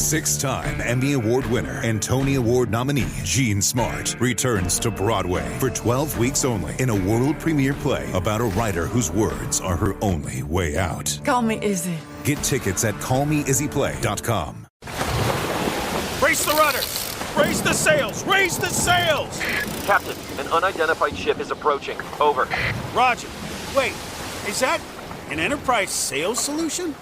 Six-time Emmy Award winner and Tony Award nominee Jean Smart returns to Broadway for 12 weeks only in a world premiere play about a writer whose words are her only way out. Call me Izzy. Get tickets at callmeizzyplay.com. Brace the rudders! Raise the sails! Raise the sails! Captain, an unidentified ship is approaching. Over. Roger. Wait, is that an enterprise sales solution?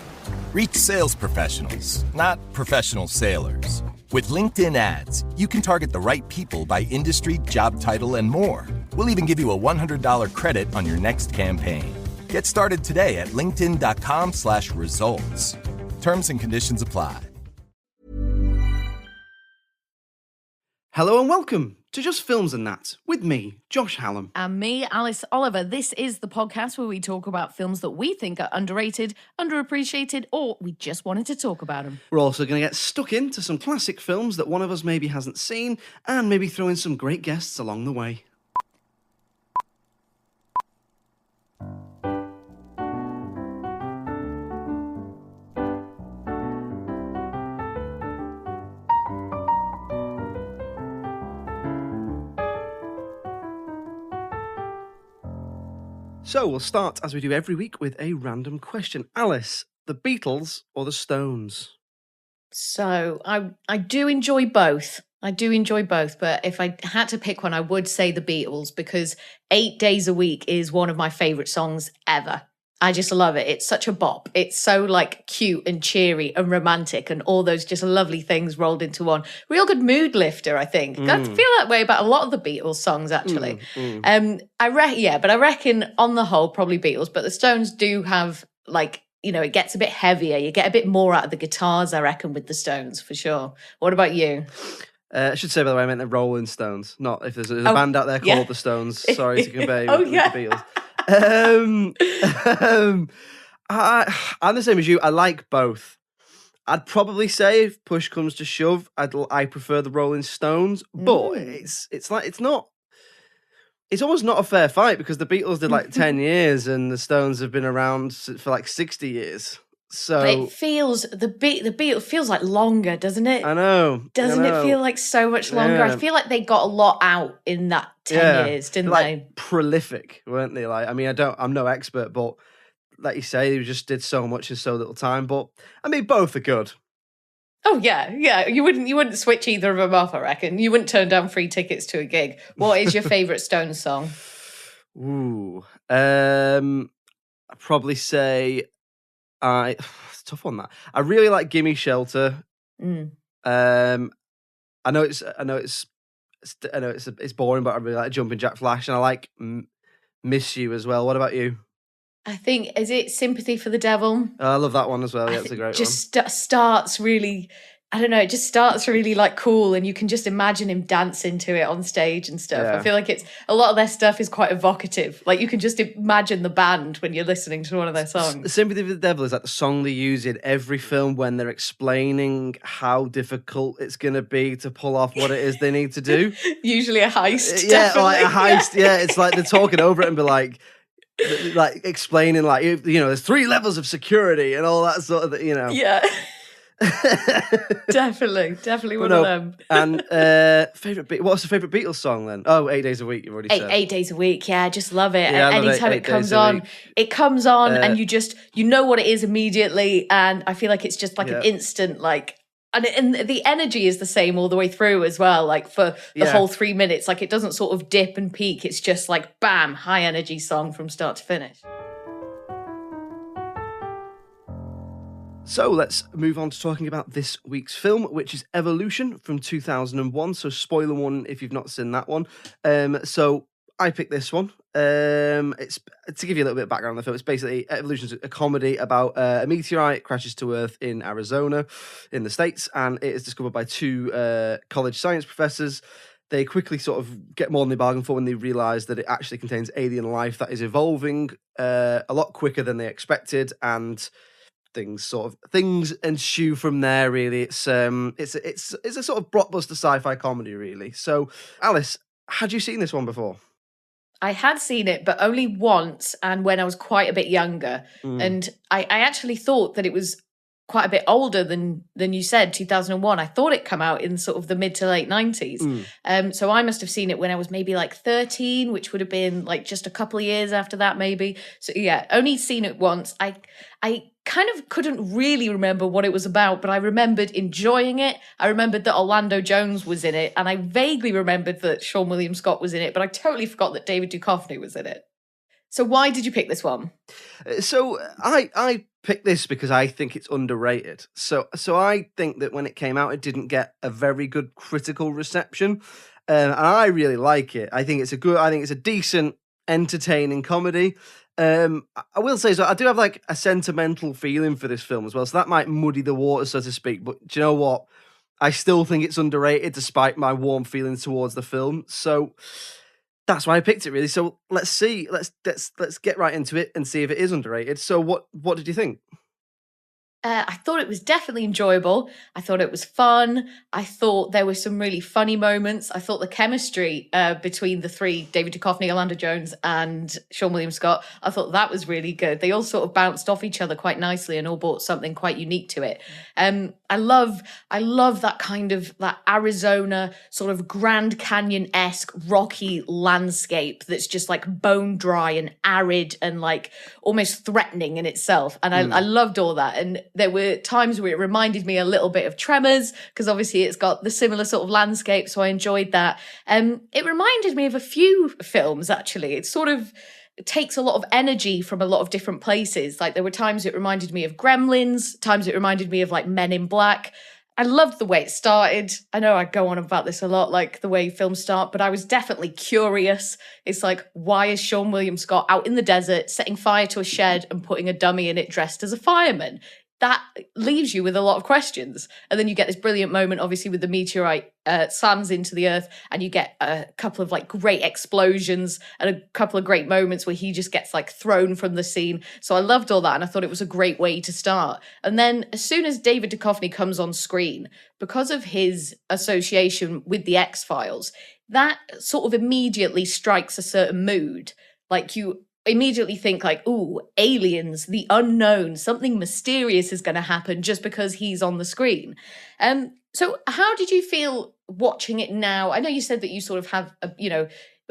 Reach sales professionals, not professional sailors. With LinkedIn ads, you can target the right people by industry, job title, and more. We'll even give you a $100 credit on your next campaign. Get started today at linkedin.com/results. Terms and conditions apply. Hello and welcome to Just Films and That, with me, Josh Hallam. And me, Alice Oliver. This is the podcast where we talk about films that we think are underrated, underappreciated, or we just wanted to talk about them. We're also going to get stuck into some classic films that one of us maybe hasn't seen, and maybe throw in some great guests along the way. So we'll start, as we do every week, with a random question. Alice, the Beatles or the Stones? So I do enjoy both. But if I had to pick one, I would say the Beatles, because 8 Days a Week is one of my favourite songs ever. I just love it. It's such a bop. It's so like cute and cheery and romantic and all those just lovely things rolled into one. Real good mood lifter, I think. I feel that way about a lot of the Beatles songs, actually. But I reckon on the whole, probably Beatles. But the Stones do have like, you know, it gets a bit heavier. You get a bit more out of the guitars, I reckon, with the Stones, for sure. What about you? I should say, by the way, I meant the Rolling Stones, not if there's a band out there called the Stones. Sorry to convey with the Beatles. I'm the same as you. I like both. I'd probably say if push comes to shove, I prefer the Rolling Stones, but it's almost not a fair fight, because the Beatles did like 10 years and the Stones have been around for like 60 years. So but it feels the Beatles feels like longer, doesn't it? I know. Doesn't it feel like so much longer? Yeah. I feel like they got a lot out in that 10 years, didn't they? Prolific, weren't they? Like, I mean, I'm no expert, but like you say, they just did so much in so little time. But I mean, both are good. Oh yeah. You wouldn't switch either of them off, I reckon. You wouldn't turn down free tickets to a gig. What is your favourite Stones song? Ooh, I'd probably say it's a tough one, that. I really like "Gimme Shelter." I know it's boring, but I really like "Jumping Jack Flash," and I like "Miss You" as well. What about you? I think, is it "Sympathy for the Devil"? I love that one as well. Yeah, it's a great one. Starts really, I don't know, it just starts really like cool, and you can just imagine him dancing to it on stage and stuff. Yeah. I feel like a lot of their stuff is quite evocative. Like, you can just imagine the band when you're listening to one of their songs. "Sympathy for the Devil" is like the song they use in every film when they're explaining how difficult it's going to be to pull off what it is they need to do. Usually a heist. Yeah, definitely. like a heist. Yeah, it's like they're talking over it and be like explaining, like, you know, there's 3 levels of security and all that sort of, you know. Yeah. definitely one of them. And what's the favourite Beatles song then? Oh, 8 Days a Week, you've already said. 8 Days a Week, yeah, I just love it. Yeah, Anytime it comes on, and you know what it is immediately, and I feel like it's just like an instant, like, and the energy is the same all the way through as well, like for the whole 3 minutes. Like, it doesn't sort of dip and peak, it's just like bam, high energy song from start to finish. So let's move on to talking about this week's film, which is Evolution from 2001. So spoiler one if you've not seen that one. So I picked this one. It's to give you a little bit of background on the film. It's basically Evolution's a comedy about a meteorite crashes to Earth in Arizona, in the States, and it is discovered by 2 college science professors. They quickly sort of get more than they bargained for when they realise that it actually contains alien life that is evolving a lot quicker than they expected, and things ensue from there. Really, it's a sort of blockbuster sci-fi comedy, really. So, Alice, had you seen this one before? I had seen it, but only once, and when I was quite a bit younger. And I actually thought that it was quite a bit older than you said, 2001. I thought it came out in sort of the mid to late 90s. So I must have seen it when I was maybe like 13, which would have been like just a couple of years after that, maybe. So yeah, only seen it once. I kind of couldn't really remember what it was about, but I remembered enjoying it. I remembered that Orlando Jones was in it, and I vaguely remembered that Sean William Scott was in it, but I totally forgot that David Duchovny was in it. So why did you pick this one? So I picked this because I think it's underrated. So I think that when it came out, it didn't get a very good critical reception, and I really like it. I think it's a decent, entertaining comedy. I will say, so I do have like a sentimental feeling for this film as well, so that might muddy the water, so to speak. But do you know what? I still think it's underrated, despite my warm feelings towards the film. So that's why I picked it, really. So let's see. Let's get right into it and see if it is underrated. So what did you think? I thought it was definitely enjoyable. I thought it was fun. I thought there were some really funny moments. I thought the chemistry between the three, David Duchovny, Orlando Jones, and Sean William Scott, I thought that was really good. They all sort of bounced off each other quite nicely and all brought something quite unique to it. I love that kind of that Arizona sort of Grand Canyon-esque rocky landscape that's just like bone dry and arid and like almost threatening in itself. And I loved all that. And there were times where it reminded me a little bit of Tremors, because obviously it's got the similar sort of landscape. So I enjoyed that. It reminded me of a few films, actually. It takes a lot of energy from a lot of different places. Like there were times it reminded me of Gremlins, times it reminded me of like Men in Black. I loved the way it started. I know I go on about this a lot, like the way films start, but I was definitely curious. It's like, why is Sean William Scott out in the desert setting fire to a shed and putting a dummy in it dressed as a fireman? That leaves you with a lot of questions. And then you get this brilliant moment, obviously, with the meteorite slams into the earth, and you get a couple of like great explosions and a couple of great moments where he just gets like thrown from the scene. So I loved all that, and I thought it was a great way to start. And then as soon as David Duchovny comes on screen, because of his association with the X-Files, that sort of immediately strikes a certain mood. Like you immediately think like, ooh, aliens, the unknown, something mysterious is going to happen just because he's on the screen. So how did you feel watching it now? I know you said that you sort of have a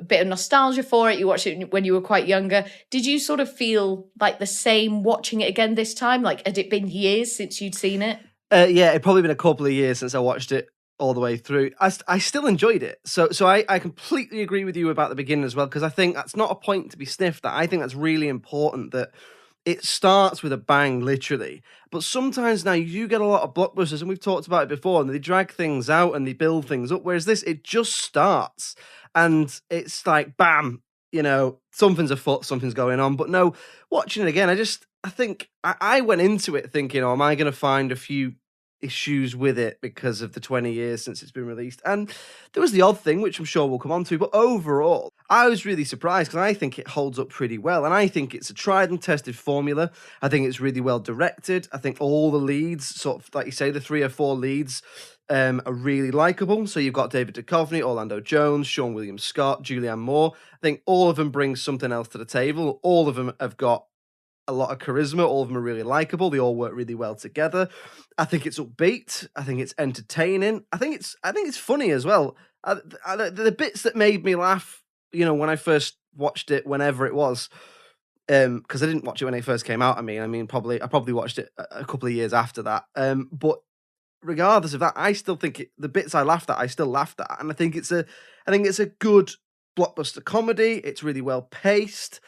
bit of nostalgia for it. You watched it when you were quite younger. Did you sort of feel like the same watching it again this time? Like, had it been years since you'd seen it? Yeah, it'd probably been a couple of years since I watched it all the way through. I still enjoyed it. So I completely agree with you about the beginning as well, because I think that's not a point to be sniffed at. I think that's really important, that it starts with a bang, literally. But sometimes now you get a lot of blockbusters, and we've talked about it before, and they drag things out and they build things up, whereas this, it just starts and it's like, bam, something's afoot, something's going on. But no, watching it again, I think I went into it thinking, am I going to find a few issues with it because of the 20 years since it's been released? And there was the odd thing, which I'm sure we'll come on to, but overall I was really surprised, because I think it holds up pretty well, and I think it's a tried and tested formula. I think it's really well directed. I think all the leads, sort of like you say, the 3 or 4 leads are really likable. So you've got David Duchovny, Orlando Jones, Sean William Scott, Julianne Moore. I think all of them bring something else to the table. All of them have got a lot of charisma. All of them are really likable. They all work really well together. I think it's upbeat. I think it's entertaining. I think it's funny as well. The bits that made me laugh, when I first watched it, whenever it was, because I didn't watch it when it first came out. I probably watched it a couple of years after that. But regardless of that, I still think the bits I laughed at, I still laughed at, and I think it's a good blockbuster comedy. It's really well paced.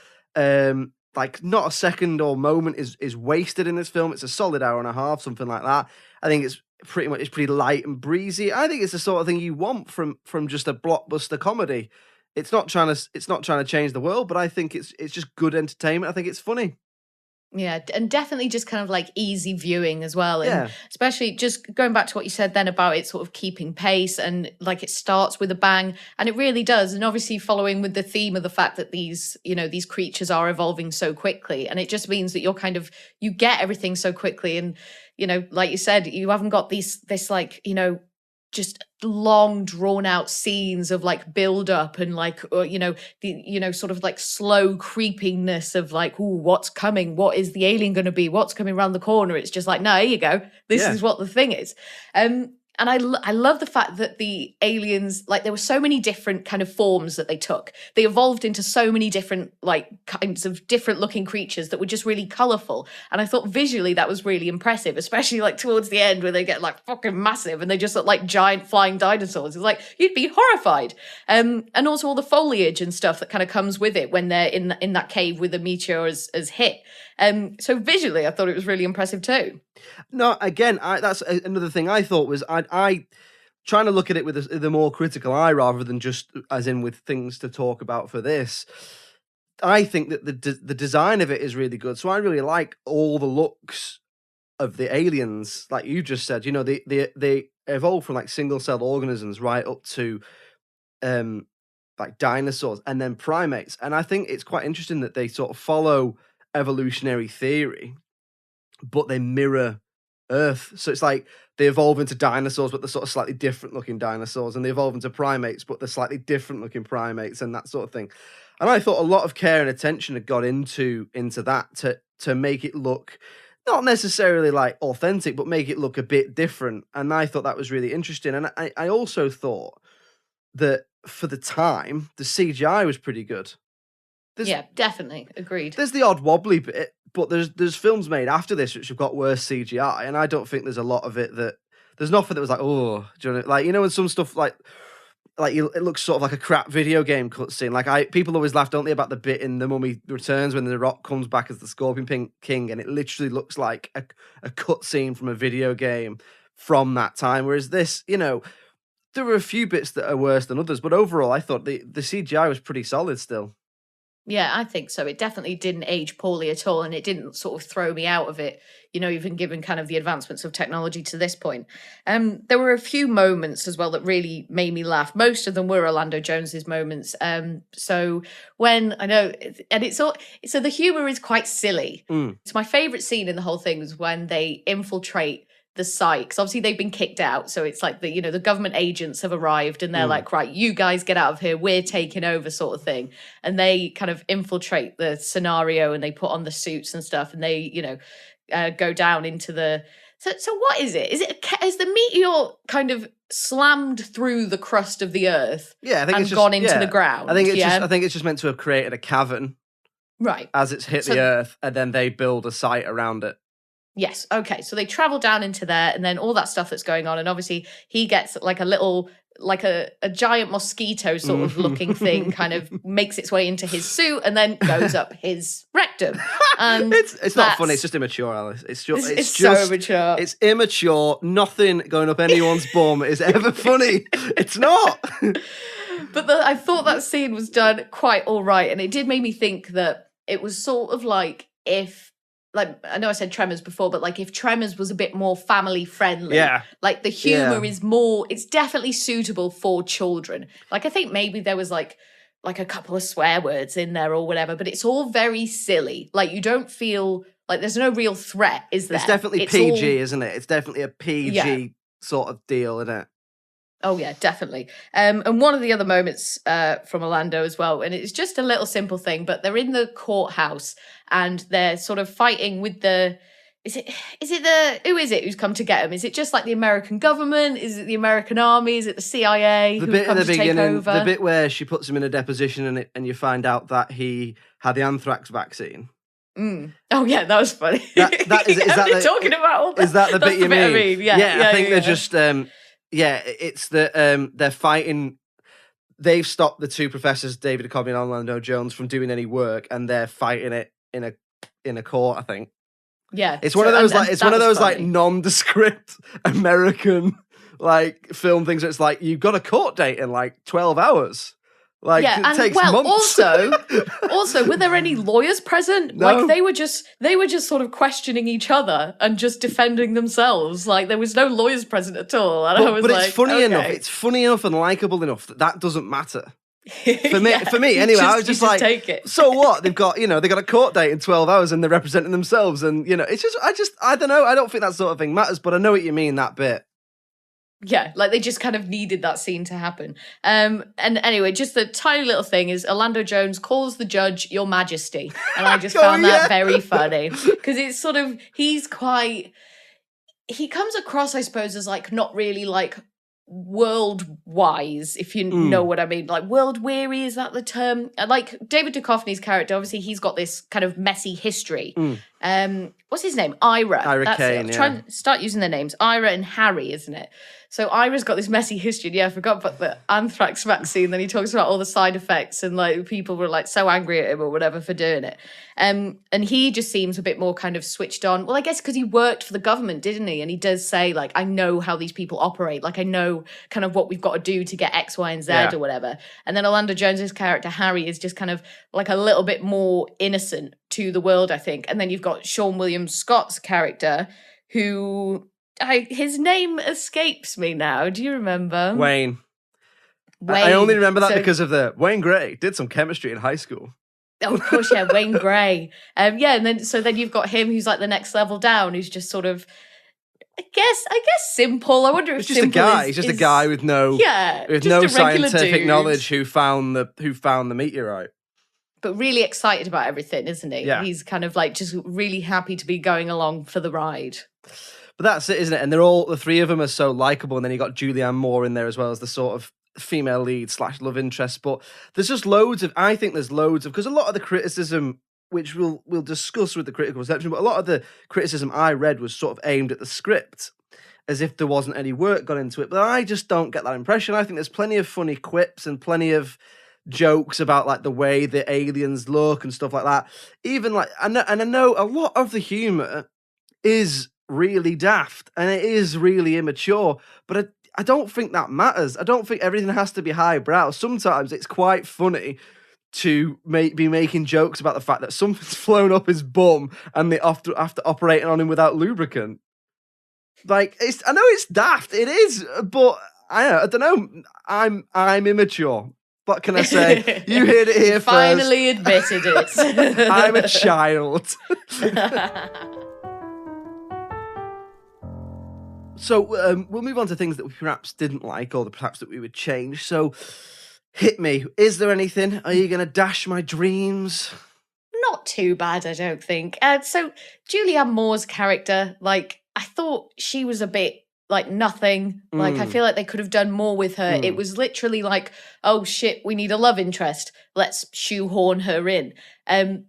Like not a second or moment is wasted in this film. It's a solid hour and a half, something like that. I think it's pretty light and breezy. I think it's the sort of thing you want from just a blockbuster comedy. It's not trying to change the world, but I think it's just good entertainment. I think it's funny. Yeah, and definitely just kind of like easy viewing as well. And especially just going back to what you said then about it sort of keeping pace, and like it starts with a bang, and it really does. And obviously following with the theme of the fact that these creatures are evolving so quickly, and it just means that you get everything so quickly. And, like you said, you haven't got this like, just long drawn out scenes of like build up and like sort of like slow creepiness of like, ooh, what's coming, what is the alien going to be, what's coming around the corner. It's just like, no, here you go, this is what the thing is. And I love the fact that the aliens, like there were so many different kind of forms that they took. They evolved into so many different like kinds of different looking creatures that were just really colourful. And I thought visually that was really impressive, especially like towards the end where they get like fucking massive and they just look like giant flying dinosaurs. It's like, you'd be horrified. And also all the foliage and stuff that kind of comes with it when they're in that cave with the meteor has hit. So visually, I thought it was really impressive too. No, again, that's another thing I thought was I trying to look at it with the more critical eye rather than just as in with things to talk about for this. I think that the design of it is really good. So I really like all the looks of the aliens, like you just said. You know, they evolve from like single cell organisms right up to like dinosaurs and then primates. And I think it's quite interesting that they sort of follow evolutionary theory, but they mirror Earth. So it's like they evolve into dinosaurs, but they're sort of slightly different looking dinosaurs, and they evolve into primates, but they're slightly different looking primates, and that sort of thing. And I thought a lot of care and attention had got into that to make it look not necessarily like authentic, but make it look a bit different. And I thought that was really interesting. And I also thought that for the time, the CGI was pretty good. Yeah, definitely. Agreed. There's the odd wobbly bit, but there's films made after this which have got worse CGI, and I don't think there's a lot of it that... There's nothing that was like, oh, do you know, like, you know, when some stuff like it looks sort of like a crap video game cutscene. Like people always laugh, don't they, about the bit in The Mummy Returns when The Rock comes back as the Scorpion King, and it literally looks like a cutscene from a video game from that time. Whereas this, you know, there were a few bits that are worse than others, but overall, I thought the CGI was pretty solid still. Yeah, I think so. It definitely didn't age poorly at all, and it didn't sort of throw me out of it, you know, even given kind of the advancements of technology to this point. There were a few moments as well that really made me laugh. Most of them were Orlando Jones's moments. So when I know, and it's all, so the humor is quite silly. It's my favorite scene in the whole thing was when they infiltrate the site, because obviously they've been kicked out, so it's like the government agents have arrived and they're like, right, you guys get out of here, we're taking over, sort of thing. And they kind of infiltrate the scenario and they put on the suits and stuff, and they go down into the so what is it? Is the meteor kind of slammed through the crust of the earth? Yeah, I think and it's just, gone into the ground. I think it's just meant to have created a cavern, right, as it's hit the earth, and then they build a site around it. Yes. Okay. So they travel down into there, and then all that stuff that's going on. And obviously he gets like a little, like a giant mosquito sort of looking thing kind of makes its way into his suit and then goes up his rectum. And it's not funny. It's just immature, Alice. It's just so immature. It's immature. Nothing going up anyone's bum is ever funny. It's not. But I thought that scene was done quite all right. And it did make me think that it was sort of like if, like, I know I said Tremors before, but like if Tremors was a bit more family friendly, like the humor is more, it's definitely suitable for children. Like I think maybe there was like a couple of swear words in there or whatever, but it's all very silly. Like you don't feel like there's no real threat, is there? It's definitely PG, isn't it? It's definitely a PG sort of deal, isn't it? Oh, yeah, definitely. And one of the other moments from Orlando as well, and it's just a little simple thing, but they're in the courthouse and they're sort of fighting with who is it who's come to get them? Is it just like the American government? Is it the American army? Is it the CIA the who bit come in the to take beginning, over? The bit where she puts him in a deposition and you find out that he had the anthrax vaccine. Oh yeah, that was funny. Is that talking about all that? Is that the bit you mean? Yeah, I think they're just... it's that they're fighting. They've stopped the two professors, David Duchovny and Orlando Jones, from doing any work, and they're fighting it in a court. I think. Yeah, it's one of those like nondescript American like film things. Where it's like you've got a court date in like 12 hours. Like it takes months. Also, were there any lawyers present? No. Like they were just sort of questioning each other and just defending themselves. Like there was no lawyers present at all. And but it's funny enough. It's funny enough and likable enough that doesn't matter. For me, anyway, I was just like, take it. So what? They've got a court date in 12 hours and they're representing themselves, and it's just I don't know. I don't think that sort of thing matters, but I know what you mean, that bit. Yeah, like they just kind of needed that scene to happen. And anyway, just the tiny little thing is Orlando Jones calls the judge Your Majesty. And I just found that very funny. Because it's sort of, he comes across, I suppose, as like not really like world wise, if you know what I mean. Like world weary, is that the term? Like David Duchovny's character, obviously he's got this kind of messy history. What's his name? Ira. That's Kane, it. Try and start using their names. Ira and Harry, isn't it? So Ira's got this messy history. Yeah, I forgot about the anthrax vaccine. Then he talks about all the side effects and like people were like so angry at him or whatever for doing it. And he just seems a bit more kind of switched on. Well, I guess because he worked for the government, didn't he? And he does say like, I know how these people operate. Like I know kind of what we've got to do to get X, Y, and Z or whatever. And then Orlando Jones's character, Harry, is just kind of like a little bit more innocent to the world, I think. And then you've got Sean William Scott's character who... his name escapes me now. Do you remember? Wayne. I only remember that because of Wayne Gray did some chemistry in high school. Oh, of course, yeah, Wayne Gray. And then you've got him who's like the next level down, who's just sort of, I guess simple. I wonder if it's just a guy. He's just a guy with no scientific knowledge who found the meteorite. But really excited about everything, isn't he? Yeah. He's kind of like just really happy to be going along for the ride. But that's it, isn't it? And the three of them are so likable. And then you got Julianne Moore in there as well as the sort of female lead / love interest. But there's just loads of, because a lot of the criticism, which we'll discuss with the critical reception, but a lot of the criticism I read was sort of aimed at the script, as if there wasn't any work gone into it. But I just don't get that impression. I think there's plenty of funny quips and plenty of jokes about like the way the aliens look and stuff like that. Even like, I know a lot of the humor is really daft and it is really immature, but I don't think that matters. I don't think everything has to be highbrow. Sometimes it's quite funny to be making jokes about the fact that something's flown up his bum and they after operating on him without lubricant. Like, I know it's daft, it is, but I don't know. I'm immature. What can I say? You heard it here Finally admitted it. I'm a child. So we'll move on to things that we perhaps didn't like or perhaps that we would change. So hit me. Is there anything? Are you going to dash my dreams? Not too bad, I don't think. So Julianne Moore's character, like, I thought she was a bit like nothing. Like, I feel like they could have done more with her. It was literally like, oh shit, we need a love interest. Let's shoehorn her in.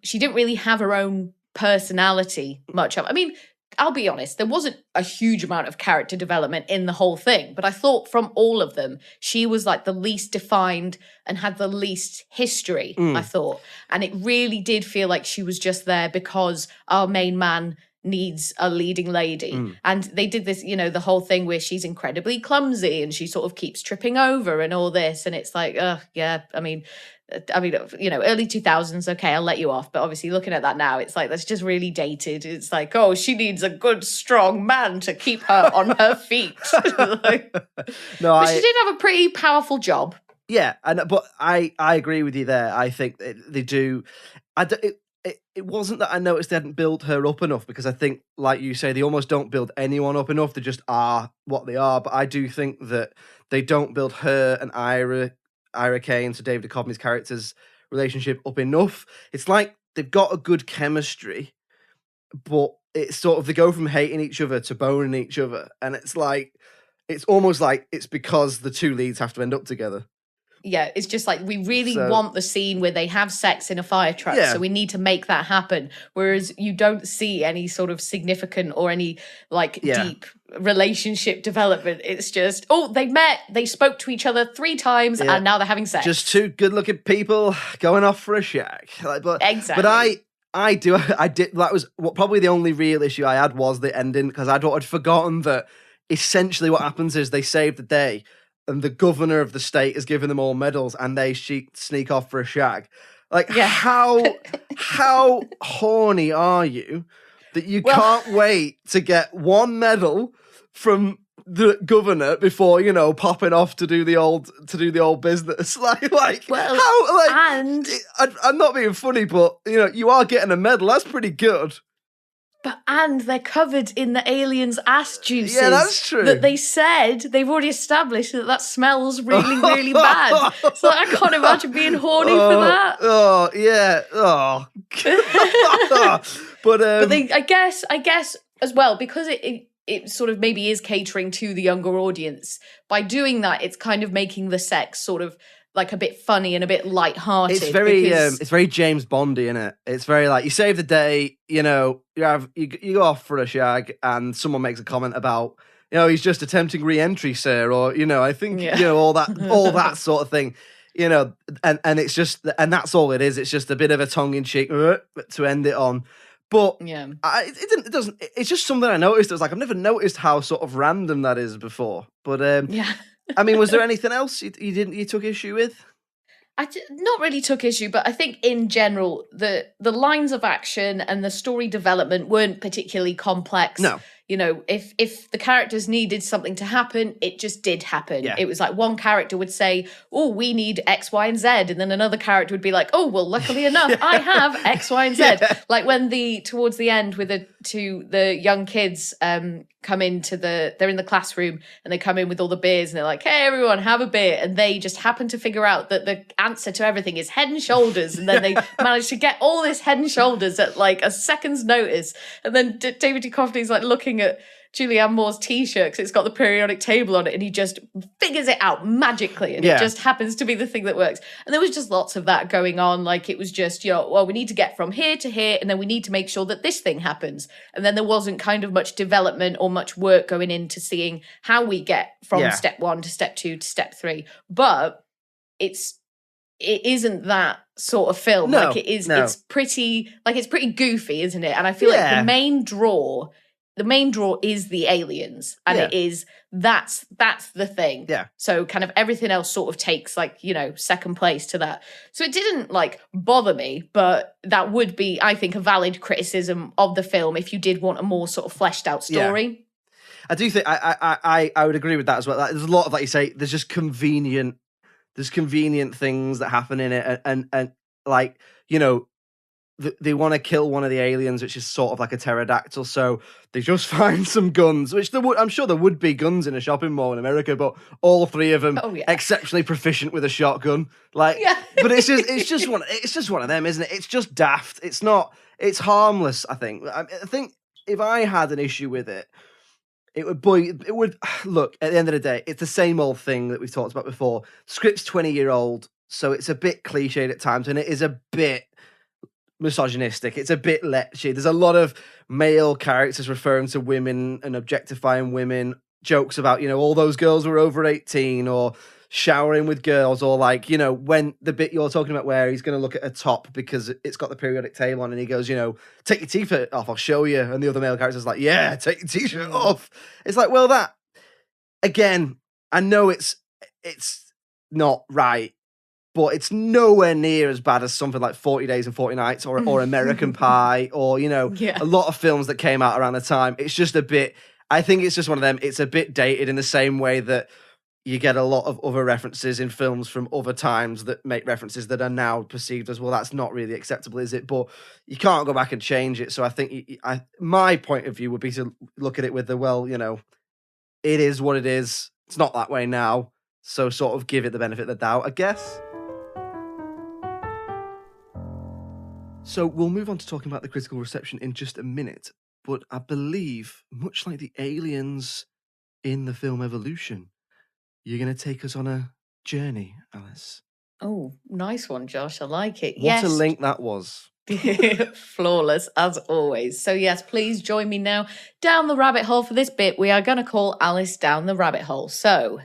She didn't really have her own personality much of. I mean, I'll be honest, there wasn't a huge amount of character development in the whole thing, but I thought from all of them, she was like the least defined and had the least history, I thought. And it really did feel like she was just there because our main man needs a leading lady. And they did this, the whole thing where she's incredibly clumsy and she sort of keeps tripping over and all this. And it's like, I mean, early 2000s, okay, I'll let you off. But obviously looking at that now, it's like, that's just really dated. It's like, oh, she needs a good, strong man to keep her on her feet. But she did have a pretty powerful job. Yeah, but I agree with you there. I think they do. It wasn't that I noticed they hadn't built her up enough, because I think, like you say, they almost don't build anyone up enough. They just are what they are. But I do think that they don't build her and Ira Kane, so David Duchovny's character's relationship, up enough. It's like they've got a good chemistry, but it's sort of, they go from hating each other to boning each other. And it's like, it's almost like it's because the two leads have to end up together. Yeah, it's just like, we really want the scene where they have sex in a fire truck, so we need to make that happen. Whereas you don't see any sort of significant or any deep relationship development. It's just, they met, they spoke to each other 3 times, and now they're having sex. Just 2 good-looking people going off for a shag. Exactly. But I did. That was probably the only real issue I had, was the ending, because I'd forgotten that essentially what happens is they save the day, and the governor of the state has given them all medals, and they sneak off for a shag. Like, how horny are you that you can't wait to get 1 medal from the governor before, popping off to do the old business? I'm not being funny, but you are getting a medal. That's pretty good. And they're covered in the aliens' ass juices. Yeah, that's true. That they said, they've already established that smells really, really bad. So I can't imagine being horny for that. Oh, yeah. Oh. But they, I guess as well, because it sort of maybe is catering to the younger audience, by doing that, it's kind of making the sex sort of like a bit funny and a bit lighthearted. It's very James Bondy, isn't it? It's very like, you save the day, you know, you go off for a shag and someone makes a comment about, you know, he's just attempting re-entry, sir, or, you know, I think, you know, all that sort of thing, you know, and it's just, and that's all it is. It's just a bit of a tongue-in-cheek to end it on. But it doesn't. It's just something I noticed. It was like, I've never noticed how sort of random that is before. But I mean, was there anything else you took issue with? Not really took issue, but I think in general the lines of action and the story development weren't particularly complex. No. You know, if the characters needed something to happen, it just did happen. Yeah. It was like one character would say, "Oh, we need X, Y, and Z," and then another character would be like, "Oh, well, luckily enough, I have X, Y, and Z." Yeah. Like when towards the end with the young kids come into they're in the classroom and they come in with all the beers and they're like, "Hey, everyone, have a beer," and they just happen to figure out that the answer to everything is Head and Shoulders, and then they manage to get all this Head and Shoulders at like a second's notice, and then David Duchovny's like looking at Julianne Moore's t-shirt because it's got the periodic table on it, and he just figures it out magically, and it just happens to be the thing that works. And there was just lots of that going on. Like it was just, you know, well, we need to get from here to here, and then we need to make sure that this thing happens. And then there wasn't kind of much development or much work going into seeing how we get from step 1 to step 2 to step 3. But it isn't that sort of film. No, like it is. No. It's pretty goofy, isn't it? And I feel like the main draw is the aliens, and that's the thing. Yeah. So kind of everything else sort of takes like, you know, second place to that. So it didn't like bother me, but that would be, I think, a valid criticism of the film if you did want a more sort of fleshed out story. Yeah. I do think I would agree with that as well. There's a lot of, like you say, there's just convenient things that happen in it, and like, you know, they want to kill one of the aliens, which is sort of like a pterodactyl. So they just find some guns, which I'm sure there would be guns in a shopping mall in America, but all three of them exceptionally proficient with a shotgun. Like, but it's just one of them, isn't it? It's just daft. It's harmless. I think if I had an issue with it, it would look, at the end of the day, it's the same old thing that we've talked about before. Script's 20-year-old, so it's a bit cliched at times, and it is a bit misogynistic. It's a bit lechy. There's a lot of male characters referring to women and objectifying women, jokes about, you know, all those girls were over 18, or showering with girls, or like, you know, when the bit you're talking about where he's going to look at a top because it's got the periodic table on, and he goes, you know, take your t-shirt off, I'll show you. And the other male character's like, yeah, take your t-shirt off. It's like, well, that, again, I know it's not right, but it's nowhere near as bad as something like 40 Days and 40 Nights or American Pie, or, you know, a lot of films that came out around the time. It's just a bit, I think it's just one of them. It's a bit dated in the same way that you get a lot of other references in films from other times that make references that are now perceived as, well, that's not really acceptable, is it? But you can't go back and change it. So I think my point of view would be to look at it with the, well, you know, it is what it is. It's not that way now. So sort of give it the benefit of the doubt, I guess. So we'll move on to talking about the critical reception in just a minute, but I believe, much like the aliens in the film Evolution, you're going to take us on a journey, Alice. Oh, nice one, Josh. I like it. What a link that was. Flawless, as always. So yes, please join me now down the rabbit hole for this bit. We are going to call Alice down the rabbit hole. So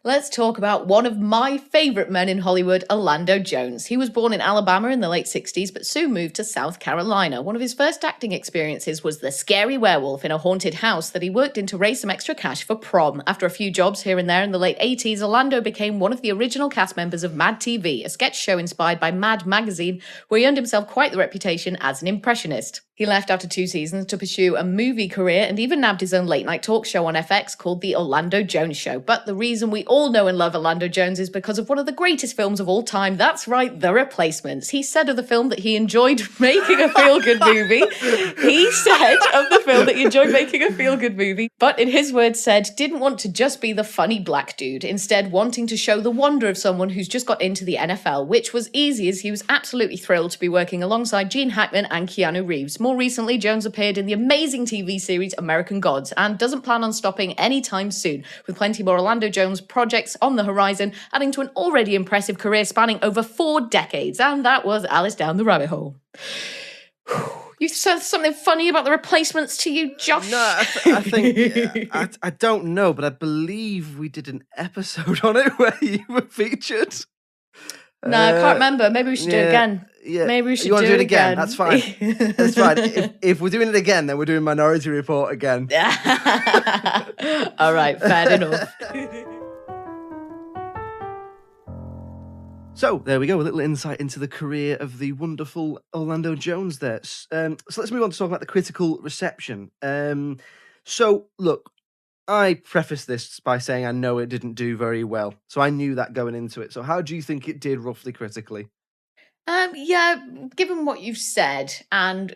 let's talk about one of my favourite men in Hollywood, Orlando Jones. He was born in Alabama in the late 60s, but soon moved to South Carolina. One of his first acting experiences was the scary werewolf in a haunted house that he worked in to raise some extra cash for prom. After a few jobs here and there in the late 80s, Orlando became one of the original cast members of Mad TV, a sketch show inspired by Mad magazine, where he earned himself quite the reputation as an impressionist. He left after 2 seasons to pursue a movie career and even nabbed his own late-night talk show on FX called The Orlando Jones Show. But the reason we all all know and love Orlando Jones is because of one of the greatest films of all time. That's right, The Replacements. He said of the film that he enjoyed making a feel-good movie. He said of the film that he enjoyed making a feel-good movie, but in his words said, didn't want to just be the funny black dude, instead wanting to show the wonder of someone who's just got into the NFL, which was easy as he was absolutely thrilled to be working alongside Gene Hackman and Keanu Reeves. More recently, Jones appeared in the amazing TV series American Gods and doesn't plan on stopping anytime soon, with plenty more Orlando Jones projects on the horizon, adding to an already impressive career spanning over 4 decades. And that was Alice down the rabbit hole. You said something funny about The Replacements to you, Josh? No, I think I don't know, but I believe we did an episode on it where you were featured. No, I can't remember. Maybe we should do it again. Yeah. Maybe we should you want do to do it it again? again. That's fine. That's fine. If we're doing it again, then we're doing Minority Report again. All right, fair enough. So there we go, a little insight into the career of the wonderful Orlando Jones there. So let's move on to talk about the critical reception. So look, I preface this by saying I know it didn't do very well. So I knew that going into it. So how do you think it did roughly critically? Yeah, given what you've said, and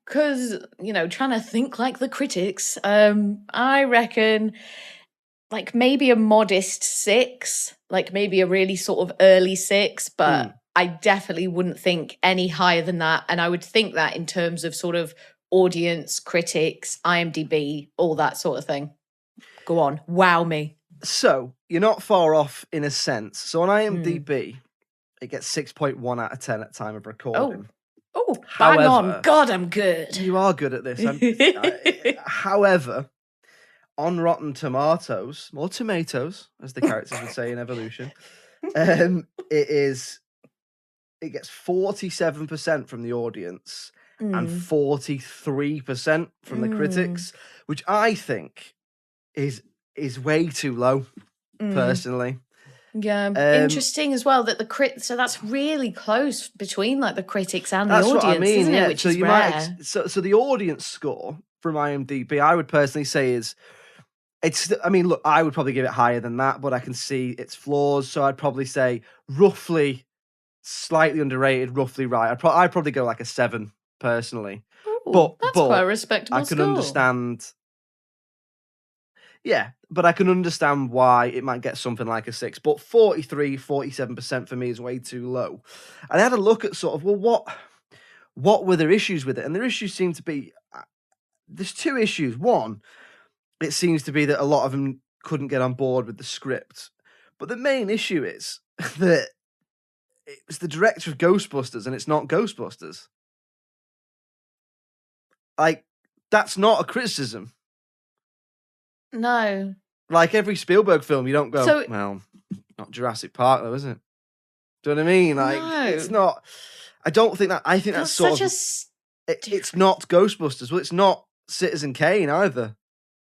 because, trying to think like the critics, I reckon like maybe a modest 6, like maybe a really sort of early 6, but I definitely wouldn't think any higher than that. And I would think that in terms of sort of audience, critics, IMDb, all that sort of thing. Go on, wow me. So you're not far off in a sense. So on IMDb, it gets 6.1 out of 10 at time of recording. Oh, bang However, on. God, I'm good. You are good at this. However, on Rotten Tomatoes, or tomatoes, as the characters would say in Evolution, it gets 47% from the audience and 43% from the critics, which I think is way too low, personally. Yeah, interesting as well that the so that's really close between like the critics and the That's audience, what I mean, isn't yeah. it? Which so is you rare. so the audience score from IMDb, I would personally say look, I would probably give it higher than that, but I can see its flaws, so I'd probably say roughly slightly underrated, roughly right. I'd probably go like a 7 personally. Ooh, but that's quite a respectable I can score. understand. Yeah, but I can understand why it might get something like a 6. But 47% for me is way too low. And I had a look at sort of, well, what were their issues with it? And their issues seem to be, there's 2 issues. One, it seems to be that a lot of them couldn't get on board with the script. But the main issue is that it's the director of Ghostbusters and it's not Ghostbusters. Like, that's not a criticism. No. Like every Spielberg film, you don't go, So- well, not Jurassic Park though, is it? Do you know what I mean? Like, No. it's not, I don't think that, I think that's sort such of, it's not Ghostbusters. Well, it's not Citizen Kane either.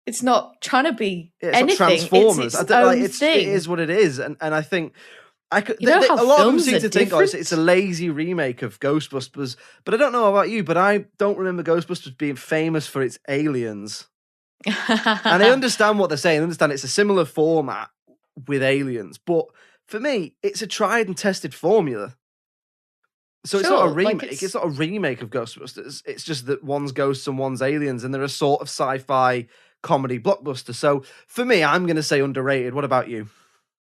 It's not trying to be Yeah, it's anything. not Transformers. It's its like, own it thing. is what it is. And I think, how how a lot of them films seem are to think, different? it's a lazy remake of Ghostbusters. But I don't know about you, but I don't remember Ghostbusters being famous for its aliens. And I understand what they're saying. I understand it's a similar format with aliens, but for me, it's a tried and tested formula. So it's not a Sure, like remake. It's not a remake of Ghostbusters. It's just that one's ghosts and one's aliens, and they're a sort of sci-fi comedy blockbuster. So for me, I'm going to say underrated. What about you?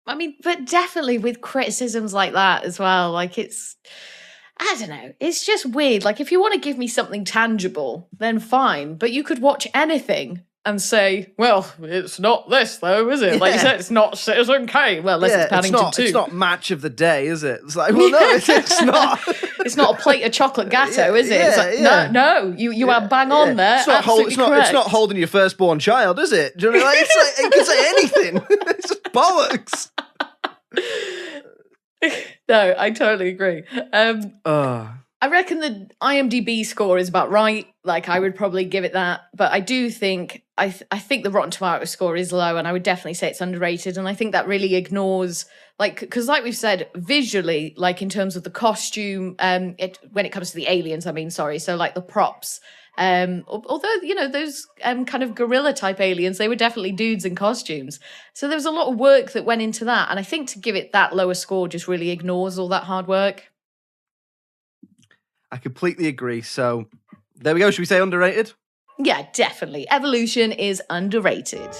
I mean, but definitely with criticisms like that as well. Like I don't know. It's just weird. Like if you want to give me something tangible, then fine. But you could watch anything and say, well, it's not this though, is it? Like you said, it's not Citizen Kane. Well, unless it's Paddington 2. It's not match of the day, is it? It's like, well, no, it's not. It's not a plate of chocolate gatto, is it? Yeah, It's like, yeah. No, you are bang on there. It's not, Absolutely correct. it's not holding your firstborn child, is it? Do you know what I mean? It's like, it could say anything. It's just bollocks. No, I totally agree. I reckon the IMDb score is about right. Like, I would probably give it that. But I do think, I think the Rotten Tomatoes score is low, and I would definitely say it's underrated. And I think that really ignores, like, because like we've said, visually, like in terms of the costume, when it comes to the aliens, so like the props, Although, those kind of gorilla type aliens, they were definitely dudes in costumes. So there was a lot of work that went into that. And I think to give it that lower score just really ignores all that hard work. I completely agree. So there we go. Should we say underrated? Yeah, definitely. Evolution is underrated.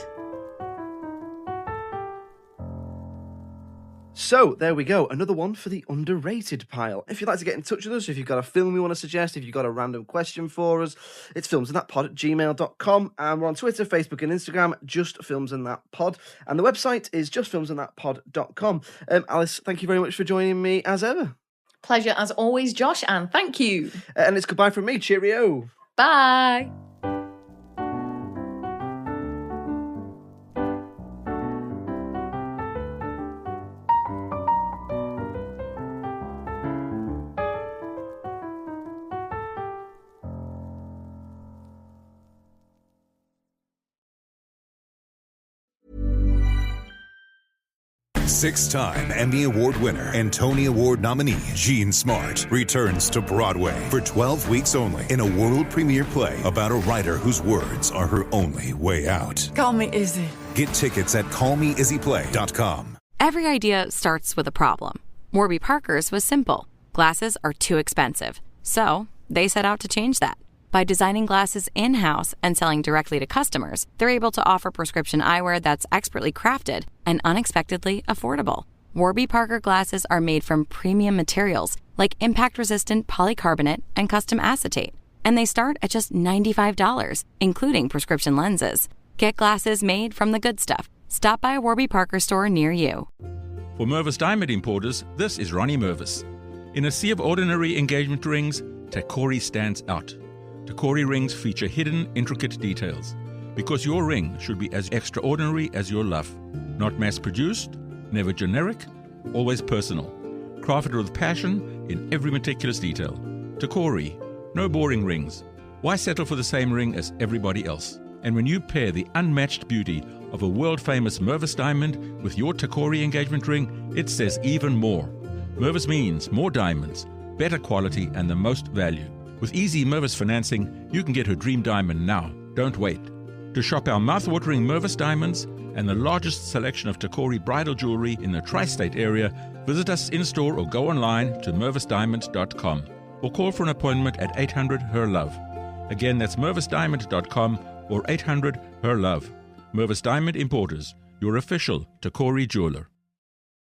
So there we go, another one for the underrated pile. If you'd like to get in touch with us, if you've got a film you want to suggest, if you've got a random question for us, it's filmsandthatpod@gmail.com, and we're on Twitter, Facebook and Instagram, Just Films and That Pod, and the website is justfilmsandthatpod.com. Alice, thank you very much for joining me as ever. Pleasure as always, Josh, and thank you. And it's goodbye from me, cheerio. Bye. Six-time Emmy Award winner and Tony Award nominee Jean Smart returns to Broadway for 12 weeks only in a world premiere play about a writer whose words are her only way out. Call me Izzy. Get tickets at callmeizzyplay.com. Every idea starts with a problem. Warby Parker's was simple. Glasses are too expensive. So they set out to change that. By designing glasses in-house and selling directly to customers, they're able to offer prescription eyewear that's expertly crafted and unexpectedly affordable. Warby Parker glasses are made from premium materials like impact-resistant polycarbonate and custom acetate. And they start at just $95, including prescription lenses. Get glasses made from the good stuff. Stop by a Warby Parker store near you. For Mervis Diamond Importers, this is Ronnie Mervis. In a sea of ordinary engagement rings, Takori stands out. Takori rings feature hidden, intricate details. Because your ring should be as extraordinary as your love. Not mass-produced, never generic, always personal. Crafted with passion in every meticulous detail. Takori, no boring rings. Why settle for the same ring as everybody else? And when you pair the unmatched beauty of a world-famous Mervis diamond with your Takori engagement ring, it says even more. Mervis means more diamonds, better quality, and the most value. With easy Mervis financing, you can get her dream diamond now. Don't wait. To shop our mouth-watering Mervis diamonds and the largest selection of Takori bridal jewelry in the tri-state area, visit us in-store or go online to mervisdiamond.com or call for an appointment at 800-HER-LOVE. Again, that's mervisdiamond.com or 800-HER-LOVE. Mervis Diamond Importers, your official Takori jeweler.